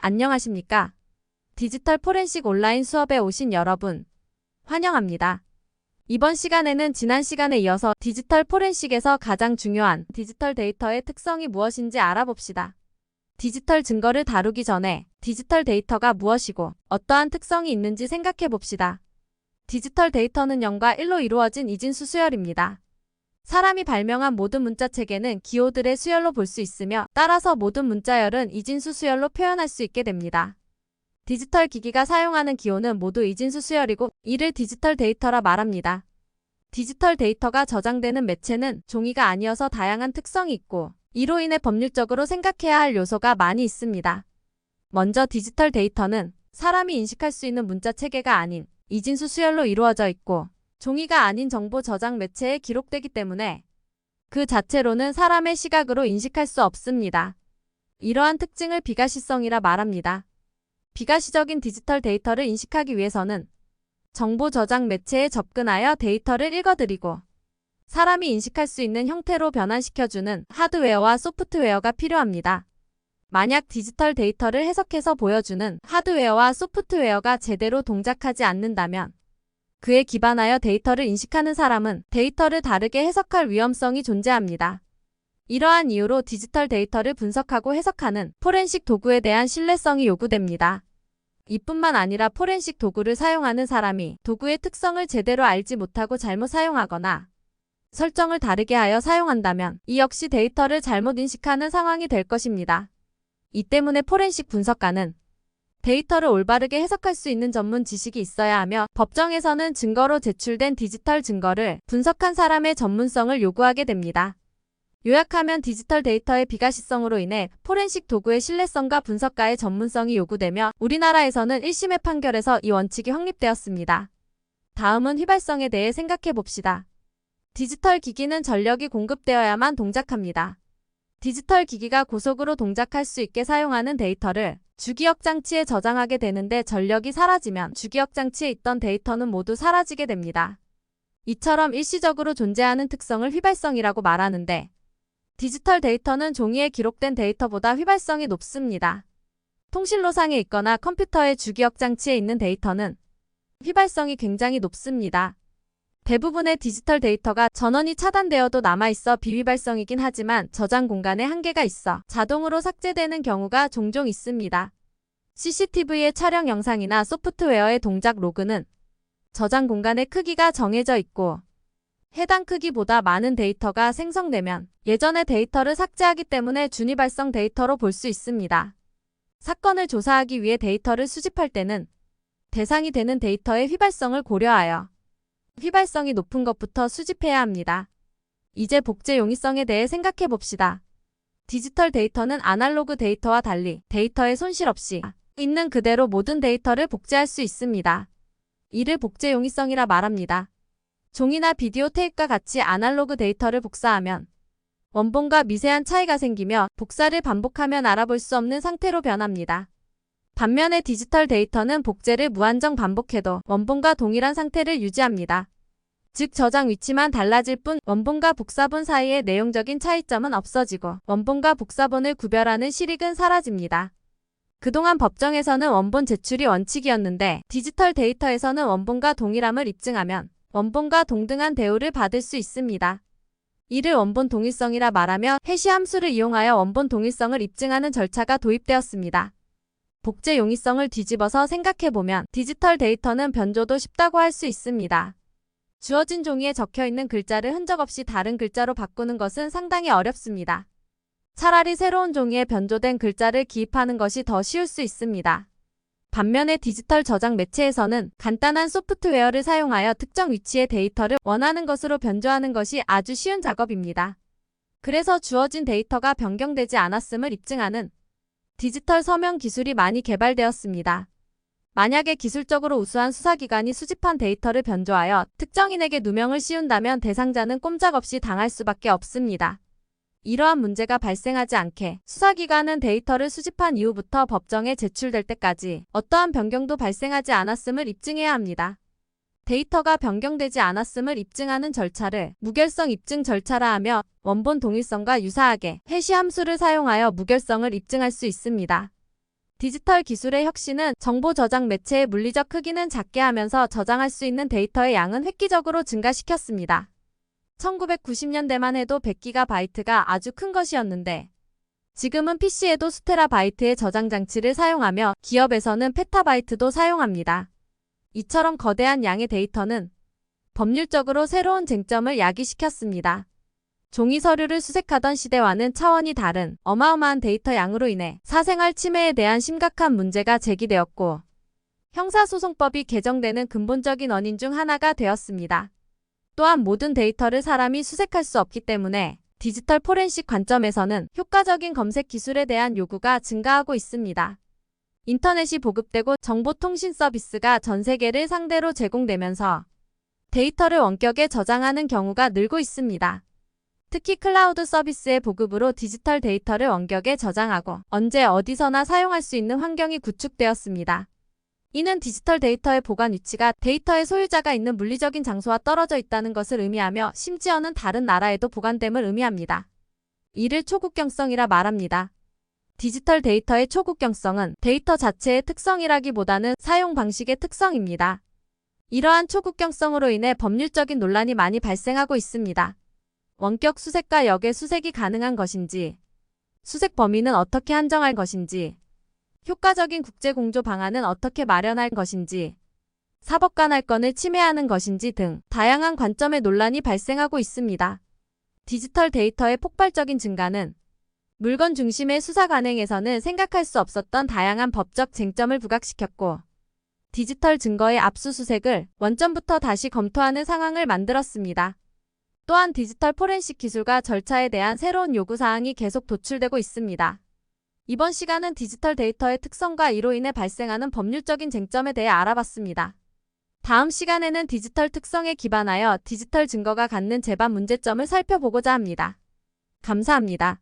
안녕하십니까? 디지털 포렌식 온라인 수업에 오신 여러분, 환영합니다. 이번 시간에는 지난 시간에 이어서 디지털 포렌식에서 가장 중요한 디지털 데이터의 특성이 무엇인지 알아봅시다. 디지털 증거를 다루기 전에 디지털 데이터가 무엇이고 어떠한 특성이 있는지 생각해 봅시다. 디지털 데이터는 0과 1로 이루어진 이진수 수열입니다. 사람이 발명한 모든 문자 체계는 기호들의 수열로 볼 수 있으며 따라서 모든 문자열은 이진수 수열로 표현할 수 있게 됩니다. 디지털 기기가 사용하는 기호는 모두 이진수 수열이고 이를 디지털 데이터라 말합니다. 디지털 데이터가 저장되는 매체는 종이가 아니어서 다양한 특성이 있고 이로 인해 법률적으로 생각해야 할 요소가 많이 있습니다. 먼저 디지털 데이터는 사람이 인식할 수 있는 문자 체계가 아닌 이진수 수열로 이루어져 있고 종이가 아닌 정보 저장 매체에 기록되기 때문에 그 자체로는 사람의 시각으로 인식할 수 없습니다. 이러한 특징을 비가시성이라 말합니다. 비가시적인 디지털 데이터를 인식하기 위해서는 정보 저장 매체에 접근하여 데이터를 읽어드리고 사람이 인식할 수 있는 형태로 변환시켜주는 하드웨어와 소프트웨어가 필요합니다. 만약 디지털 데이터를 해석해서 보여주는 하드웨어와 소프트웨어가 제대로 동작하지 않는다면 그에 기반하여 데이터를 인식하는 사람은 데이터를 다르게 해석할 위험성이 존재합니다. 이러한 이유로 디지털 데이터를 분석하고 해석하는 포렌식 도구에 대한 신뢰성이 요구됩니다. 이뿐만 아니라 포렌식 도구를 사용하는 사람이 도구의 특성을 제대로 알지 못하고 잘못 사용하거나 설정을 다르게 하여 사용한다면 이 역시 데이터를 잘못 인식하는 상황이 될 것입니다. 이 때문에 포렌식 분석가는 데이터를 올바르게 해석할 수 있는 전문 지식이 있어야 하며 법정에서는 증거로 제출된 디지털 증거를 분석한 사람의 전문성을 요구하게 됩니다. 요약하면 디지털 데이터의 비가시성으로 인해 포렌식 도구의 신뢰성과 분석가의 전문성이 요구되며 우리나라에서는 1심의 판결에서 이 원칙이 확립되었습니다. 다음은 휘발성에 대해 생각해 봅시다. 디지털 기기는 전력이 공급되어야만 동작합니다. 디지털 기기가 고속으로 동작할 수 있게 사용하는 데이터를 주기억 장치에 저장하게 되는데 전력이 사라지면 주기억 장치에 있던 데이터는 모두 사라지게 됩니다. 이처럼 일시적으로 존재하는 특성을 휘발성이라고 말하는데 디지털 데이터는 종이에 기록된 데이터보다 휘발성이 높습니다. 통신로상에 있거나 컴퓨터의 주기억 장치에 있는 데이터는 휘발성이 굉장히 높습니다. 대부분의 디지털 데이터가 전원이 차단되어도 남아있어 비휘발성이긴 하지만 저장 공간에 한계가 있어 자동으로 삭제되는 경우가 종종 있습니다. CCTV의 촬영 영상이나 소프트웨어의 동작 로그는 저장 공간의 크기가 정해져 있고 해당 크기보다 많은 데이터가 생성되면 예전의 데이터를 삭제하기 때문에 준휘발성 데이터로 볼 수 있습니다. 사건을 조사하기 위해 데이터를 수집할 때는 대상이 되는 데이터의 휘발성을 고려하여 휘발성이 높은 것부터 수집해야 합니다. 이제 복제 용이성에 대해 생각해 봅시다. 디지털 데이터는 아날로그 데이터와 달리 데이터의 손실 없이 있는 그대로 모든 데이터를 복제할 수 있습니다. 이를 복제 용이성이라 말합니다. 종이나 비디오 테이프와 같이 아날로그 데이터를 복사하면 원본과 미세한 차이가 생기며 복사를 반복하면 알아볼 수 없는 상태로 변합니다. 반면에 디지털 데이터는 복제를 무한정 반복해도 원본과 동일한 상태를 유지합니다. 즉 저장 위치만 달라질 뿐 원본과 복사본 사이의 내용적인 차이점은 없어지고 원본과 복사본을 구별하는 실익은 사라집니다. 그동안 법정에서는 원본 제출이 원칙이었는데 디지털 데이터에서는 원본과 동일함을 입증하면 원본과 동등한 대우를 받을 수 있습니다. 이를 원본 동일성이라 말하며 해시 함수를 이용하여 원본 동일성을 입증하는 절차가 도입되었습니다. 복제 용이성을 뒤집어서 생각해보면 디지털 데이터는 변조도 쉽다고 할 수 있습니다. 주어진 종이에 적혀있는 글자를 흔적 없이 다른 글자로 바꾸는 것은 상당히 어렵습니다. 차라리 새로운 종이에 변조된 글자를 기입하는 것이 더 쉬울 수 있습니다. 반면에 디지털 저장 매체에서는 간단한 소프트웨어를 사용하여 특정 위치의 데이터를 원하는 것으로 변조하는 것이 아주 쉬운 작업입니다. 그래서 주어진 데이터가 변경되지 않았음을 입증하는 디지털 서명 기술이 많이 개발되었습니다. 만약에 기술적으로 우수한 수사기관이 수집한 데이터를 변조하여 특정인에게 누명을 씌운다면 대상자는 꼼짝없이 당할 수밖에 없습니다. 이러한 문제가 발생하지 않게 수사기관은 데이터를 수집한 이후부터 법정에 제출될 때까지 어떠한 변경도 발생하지 않았음을 입증해야 합니다. 데이터가 변경되지 않았음을 입증하는 절차를 무결성 입증 절차라 하며 원본 동일성과 유사하게 해시 함수를 사용하여 무결성을 입증할 수 있습니다. 디지털 기술의 혁신은 정보 저장 매체의 물리적 크기는 작게 하면서 저장할 수 있는 데이터의 양은 획기적으로 증가시켰습니다. 1990년대만 해도 100GB가 아주 큰 것이었는데 지금은 PC에도 수테라바이트의 저장 장치를 사용하며 기업에서는 페타바이트도 사용합니다. 이처럼 거대한 양의 데이터는 법률적으로 새로운 쟁점을 야기시켰습니다. 종이 서류를 수색하던 시대와는 차원이 다른 어마어마한 데이터 양으로 인해 사생활 침해에 대한 심각한 문제가 제기되었고 형사소송법이 개정되는 근본적인 원인 중 하나가 되었습니다. 또한 모든 데이터를 사람이 수색할 수 없기 때문에 디지털 포렌식 관점에서는 효과적인 검색 기술에 대한 요구가 증가하고 있습니다. 인터넷이 보급되고 정보통신 서비스가 전 세계를 상대로 제공되면서 데이터를 원격에 저장하는 경우가 늘고 있습니다. 특히 클라우드 서비스의 보급으로 디지털 데이터를 원격에 저장하고 언제 어디서나 사용할 수 있는 환경이 구축되었습니다. 이는 디지털 데이터의 보관 위치가 데이터의 소유자가 있는 물리적인 장소와 떨어져 있다는 것을 의미하며 심지어는 다른 나라에도 보관됨을 의미합니다. 이를 초국경성이라 말합니다. 디지털 데이터의 초국경성은 데이터 자체의 특성이라기보다는 사용 방식의 특성입니다. 이러한 초국경성으로 인해 법률적인 논란이 많이 발생하고 있습니다. 원격 수색과 역의 수색이 가능한 것인지, 수색 범위는 어떻게 한정할 것인지, 효과적인 국제공조 방안은 어떻게 마련할 것인지, 사법관할권을 침해하는 것인지 등 다양한 관점의 논란이 발생하고 있습니다. 디지털 데이터의 폭발적인 증가는 물건 중심의 수사 관행에서는 생각할 수 없었던 다양한 법적 쟁점을 부각시켰고 디지털 증거의 압수수색을 원점부터 다시 검토하는 상황을 만들었습니다. 또한 디지털 포렌식 기술과 절차에 대한 새로운 요구사항이 계속 도출되고 있습니다. 이번 시간은 디지털 데이터의 특성과 이로 인해 발생하는 법률적인 쟁점에 대해 알아봤습니다. 다음 시간에는 디지털 특성에 기반하여 디지털 증거가 갖는 재반 문제점을 살펴보고자 합니다. 감사합니다.